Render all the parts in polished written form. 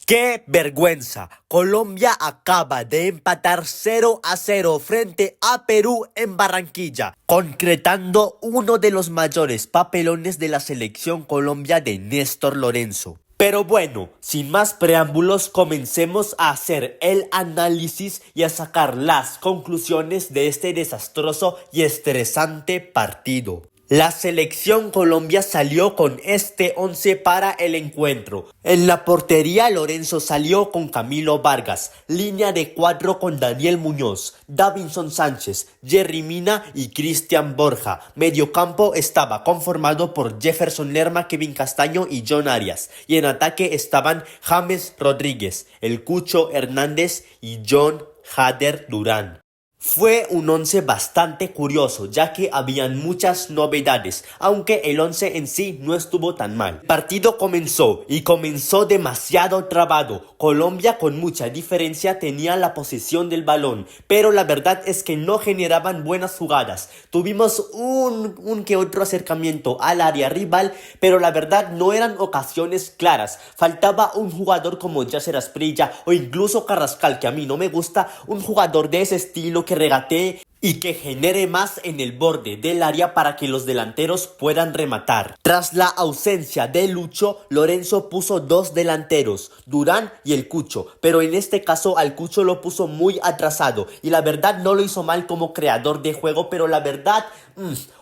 ¡Qué vergüenza! Colombia acaba de empatar 0-0 frente a Perú en Barranquilla, concretando uno de los mayores papelones de la selección Colombia de Néstor Lorenzo. Pero bueno, sin más preámbulos, comencemos a hacer el análisis y a sacar las conclusiones de este desastroso y estresante partido. La selección Colombia salió con este 11 para el encuentro. En la portería Lorenzo salió con Camilo Vargas, línea de 4 con Daniel Muñoz, Davinson Sánchez, Yerry Mina y Cristian Borja. Mediocampo estaba conformado por Jefferson Lerma, Kevin Castaño y John Arias. Y en ataque estaban James Rodríguez, El Cucho Hernández y John Hader Durán. Fue un once bastante curioso, ya que habían muchas novedades, aunque el once en sí no estuvo tan mal. El partido comenzó demasiado trabado. Colombia con mucha diferencia tenía la posesión del balón, pero la verdad es que no generaban buenas jugadas. Tuvimos un que otro acercamiento al área rival, pero la verdad no eran ocasiones claras. Faltaba un jugador como Yasser Asprilla o incluso Carrascal, que a mí no me gusta, un jugador de ese estilo que regatee y que genere más en el borde del área para que los delanteros puedan rematar. Tras la ausencia de Lucho, Lorenzo puso dos delanteros, Durán y El Cucho, pero en este caso al Cucho lo puso muy atrasado y la verdad no lo hizo mal como creador de juego, pero la verdad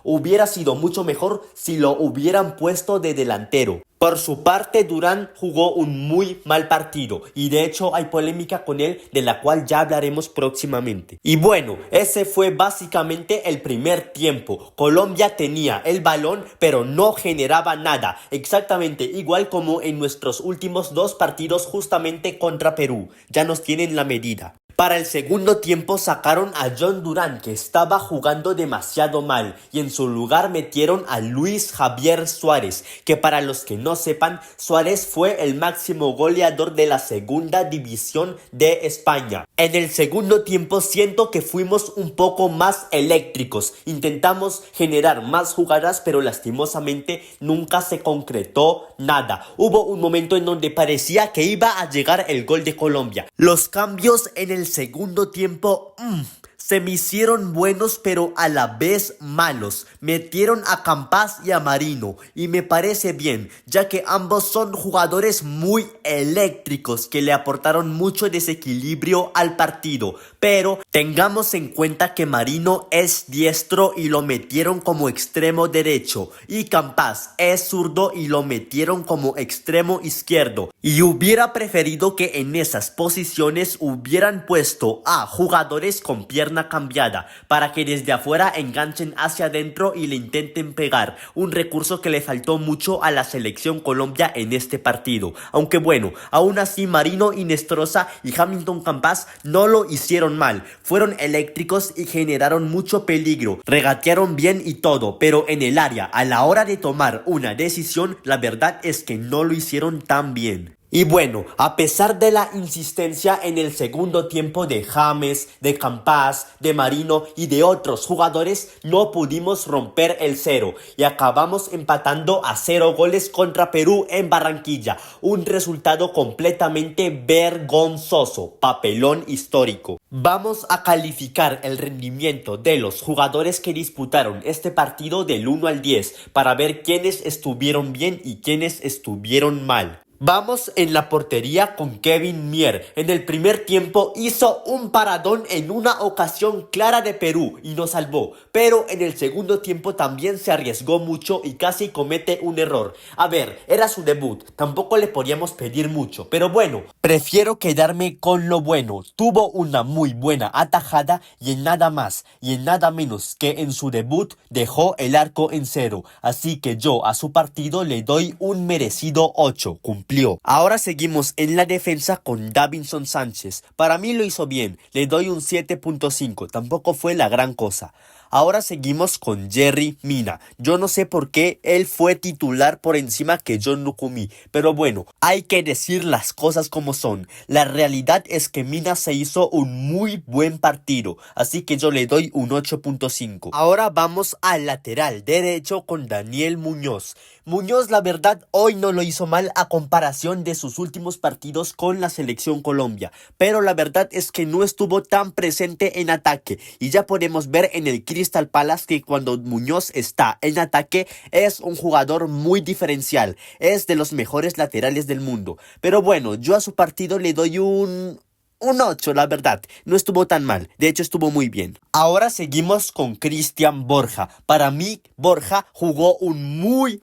hubiera sido mucho mejor si lo hubieran puesto de delantero. Por su parte, Durán jugó un muy mal partido y de hecho hay polémica con él, de la cual ya hablaremos próximamente. Y bueno, ese fue básicamente el primer tiempo. Colombia tenía el balón pero no generaba nada, exactamente igual como en nuestros últimos dos partidos justamente contra Perú. Ya nos tienen la medida. Para el segundo tiempo sacaron a John Durán, que estaba jugando demasiado mal, y en su lugar metieron a Luis Javier Suárez, que para los que no sepan, Suárez fue el máximo goleador de la segunda división de España. En el segundo tiempo siento que fuimos un poco más eléctricos, intentamos generar más jugadas, pero lastimosamente nunca se concretó nada. Hubo un momento en donde parecía que iba a llegar el gol de Colombia. Los cambios en el segundo tiempo se me hicieron buenos pero a la vez malos. Metieron a Campas y a Marino y me parece bien, ya que ambos son jugadores muy eléctricos que le aportaron mucho desequilibrio al partido. Pero tengamos en cuenta que Marino es diestro y lo metieron como extremo derecho, y Campas es zurdo y lo metieron como extremo izquierdo. Y hubiera preferido que en esas posiciones hubieran puesto a jugadores con pierna cambiada para que desde afuera enganchen hacia adentro y le intenten pegar, un recurso que le faltó mucho a la selección Colombia en este partido. Aunque bueno, aún así Marino Inestrosa y Hamilton Campas no lo hicieron mal, fueron eléctricos y generaron mucho peligro, regatearon bien y todo, pero en el área a la hora de tomar una decisión la verdad es que no lo hicieron tan bien. Y bueno, a pesar de la insistencia en el segundo tiempo de James, de Campas, de Marino y de otros jugadores, no pudimos romper el cero y acabamos empatando a 0 goles contra Perú en Barranquilla. Un resultado completamente vergonzoso, papelón histórico. Vamos a calificar el rendimiento de los jugadores que disputaron este partido del 1 al 10 para ver quiénes estuvieron bien y quiénes estuvieron mal. Vamos en la portería con Kevin Mier. En el primer tiempo hizo un paradón en una ocasión clara de Perú y nos salvó, pero en el segundo tiempo también se arriesgó mucho y casi comete un error. A ver, era su debut, tampoco le podíamos pedir mucho, pero bueno, prefiero quedarme con lo bueno. Tuvo una muy buena atajada y en nada más y en nada menos que en su debut dejó el arco en 0, así que yo a su partido le doy un merecido 8. Ahora seguimos en la defensa con Davinson Sánchez. Para mí lo hizo bien, le doy un 7.5, tampoco fue la gran cosa. Ahora seguimos con Yerry Mina. Yo no sé por qué él fue titular por encima que John Lukumi, pero bueno, hay que decir las cosas como son. La realidad es que Mina se hizo un muy buen partido, así que yo le doy un 8.5. Ahora vamos al lateral derecho con Daniel Muñoz. Muñoz, la verdad, hoy no lo hizo mal a comparación de sus últimos partidos con la selección Colombia, pero la verdad es que no estuvo tan presente en ataque y ya podemos ver en el Crystal Palace que cuando Muñoz está en ataque es un jugador muy diferencial, es de los mejores laterales del mundo. Pero bueno, yo a su partido le doy un 8, la verdad. No estuvo tan mal. De hecho, estuvo muy bien. Ahora seguimos con Cristian Borja. Para mí, Borja jugó un muy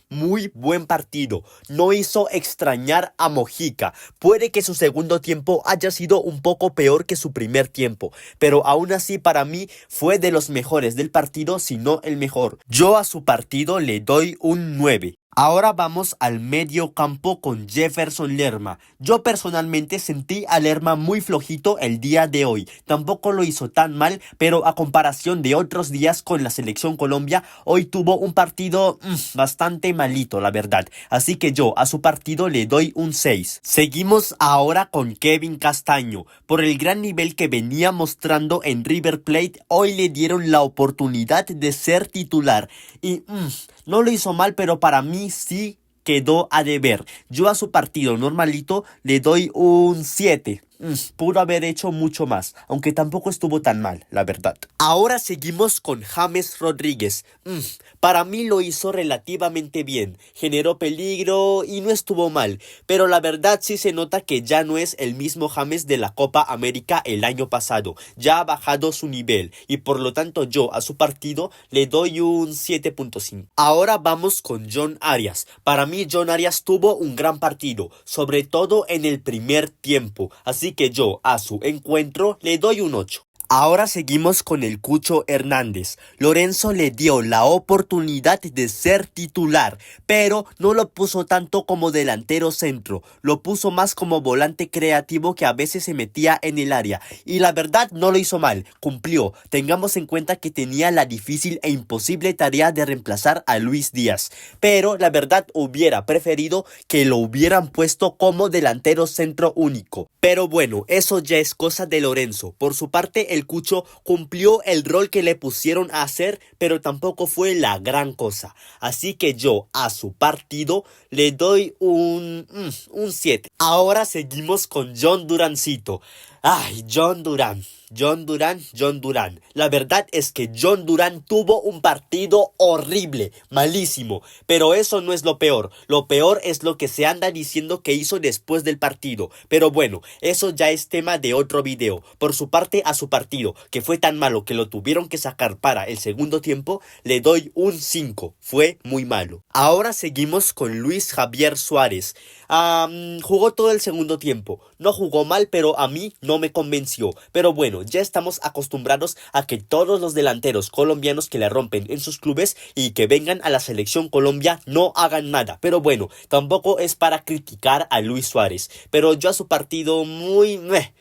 buen partido. No hizo extrañar a Mojica. Puede que su segundo tiempo haya sido un poco peor que su primer tiempo, pero aún así para mí fue de los mejores del partido, si no el mejor. Yo a su partido le doy un 9. Ahora vamos al medio campo con Jefferson Lerma. Yo personalmente sentí a Lerma muy flojito el día de hoy. Tampoco lo hizo tan mal, pero a comparación de otros días con la selección Colombia, hoy tuvo un partido bastante malito, la verdad. Así que yo a su partido le doy un 6. Seguimos ahora con Kevin Castaño. Por el gran nivel que venía mostrando en River Plate, hoy le dieron la oportunidad de ser titular. Y no lo hizo mal, pero para mí sí quedó a deber. Yo a su partido normalito le doy un 7. Pudo haber hecho mucho más, aunque tampoco estuvo tan mal, la verdad. Ahora seguimos con James Rodríguez. Para mí lo hizo relativamente bien, generó peligro y no estuvo mal, pero la verdad sí se nota que ya no es el mismo James de la Copa América el año pasado. Ya ha bajado su nivel y por lo tanto yo a su partido le doy un 7.5. Ahora vamos con John Arias. Para mí John Arias tuvo un gran partido, sobre todo en el primer tiempo, así que yo a su encuentro le doy un 8. Ahora seguimos con el Cucho Hernández. Lorenzo le dio la oportunidad de ser titular, pero no lo puso tanto como delantero centro. Lo puso más como volante creativo que a veces se metía en el área. Y la verdad no lo hizo mal, cumplió. Tengamos en cuenta que tenía la difícil e imposible tarea de reemplazar a Luis Díaz. Pero la verdad hubiera preferido que lo hubieran puesto como delantero centro único. Pero bueno, eso ya es cosa de Lorenzo. Por su parte, el Cucho cumplió el rol que le pusieron a hacer, pero tampoco fue la gran cosa. Así que yo a su partido le doy un 7. Ahora seguimos con John Durancito. Ay, John Durán. La verdad es que John Durán tuvo un partido horrible, malísimo. Pero eso no es lo peor. Lo peor es lo que se anda diciendo que hizo después del partido. Pero bueno, eso ya es tema de otro video. Por su parte, a su partido, que fue tan malo que lo tuvieron que sacar para el segundo tiempo, le doy un 5. Fue muy malo. Ahora seguimos con Luis Javier Suárez. Jugó todo el segundo tiempo. No jugó mal, pero a mí no me convenció. Pero bueno, ya estamos acostumbrados a que todos los delanteros colombianos que le rompen en sus clubes y que vengan a la selección Colombia no hagan nada. Pero bueno, tampoco es para criticar a Luis Suárez. Pero yo a su partido muy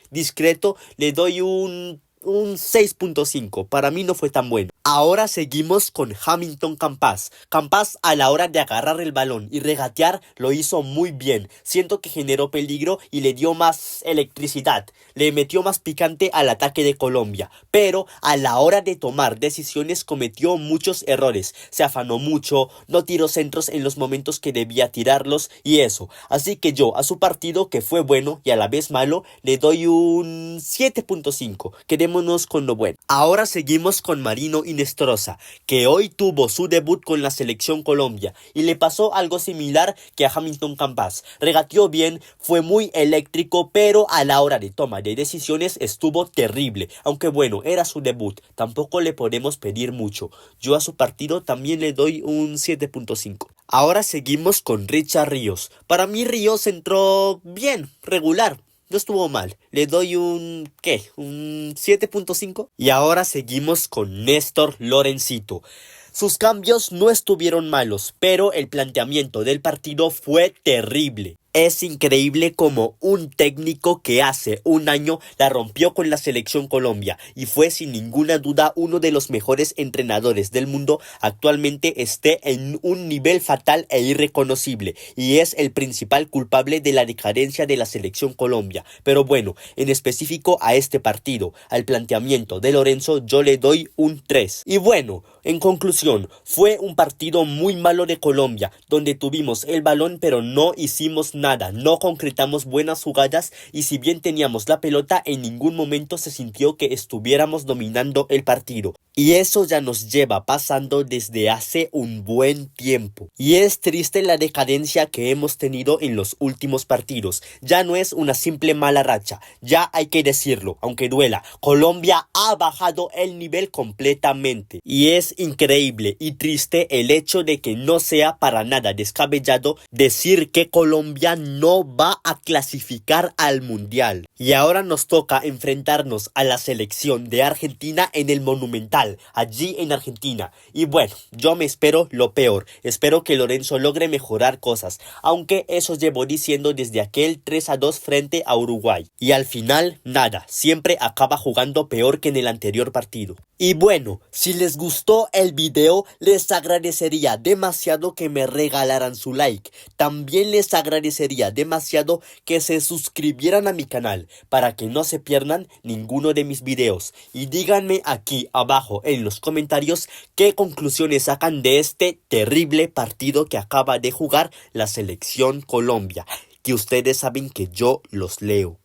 discreto le doy un 6.5. Para mí no fue tan bueno. Ahora seguimos con Hamilton Campas. Campas a la hora de agarrar el balón y regatear lo hizo muy bien. Siento que generó peligro y le dio más electricidad. Le metió más picante al ataque de Colombia. Pero a la hora de tomar decisiones cometió muchos errores. Se afanó mucho, no tiró centros en los momentos que debía tirarlos y eso. Así que yo a su partido, que fue bueno y a la vez malo, le doy un 7.5. Quedémonos con lo bueno. Ahora seguimos con Marino Inestrosa, que hoy tuvo su debut con la selección Colombia y le pasó algo similar que a Hamilton Campas. Regateó bien, fue muy eléctrico, pero a la hora de toma de decisiones estuvo terrible. Aunque bueno, era su debut, tampoco le podemos pedir mucho. Yo a su partido también le doy un 7.5. Ahora seguimos con Richard Ríos. Para mí Ríos entró bien, regular. No estuvo mal, le doy un 7.5. Y ahora seguimos con Néstor Lorencito. Sus cambios no estuvieron malos, pero el planteamiento del partido fue terrible. Es increíble como un técnico que hace un año la rompió con la selección Colombia y fue sin ninguna duda uno de los mejores entrenadores del mundo, actualmente esté en un nivel fatal e irreconocible y es el principal culpable de la decadencia de la selección Colombia. Pero bueno, en específico a este partido, al planteamiento de Lorenzo, yo le doy un 3. Y bueno, en conclusión, fue un partido muy malo de Colombia, donde tuvimos el balón pero no hicimos nada, no concretamos buenas jugadas y si bien teníamos la pelota, en ningún momento se sintió que estuviéramos dominando el partido. Y eso ya nos lleva pasando desde hace un buen tiempo. Y es triste la decadencia que hemos tenido en los últimos partidos. Ya no es una simple mala racha, ya hay que decirlo, aunque duela. Colombia ha bajado el nivel completamente. Y es increíble y triste el hecho de que no sea para nada descabellado decir que Colombia no va a clasificar al Mundial. Y ahora nos toca enfrentarnos a la selección de Argentina en el Monumental, allí en Argentina. Y bueno, yo me espero lo peor. Espero que Lorenzo logre mejorar cosas, aunque eso llevo diciendo desde aquel 3-2 frente a Uruguay. Y al final, nada, siempre acaba jugando peor que en el anterior partido. Y bueno, si les gustó el video, les agradecería demasiado que me regalaran su like. También les agradecería demasiado que se suscribieran a mi canal para que no se pierdan ninguno de mis videos. Y díganme aquí abajo en los comentarios qué conclusiones sacan de este terrible partido que acaba de jugar la selección Colombia, que ustedes saben que yo los leo.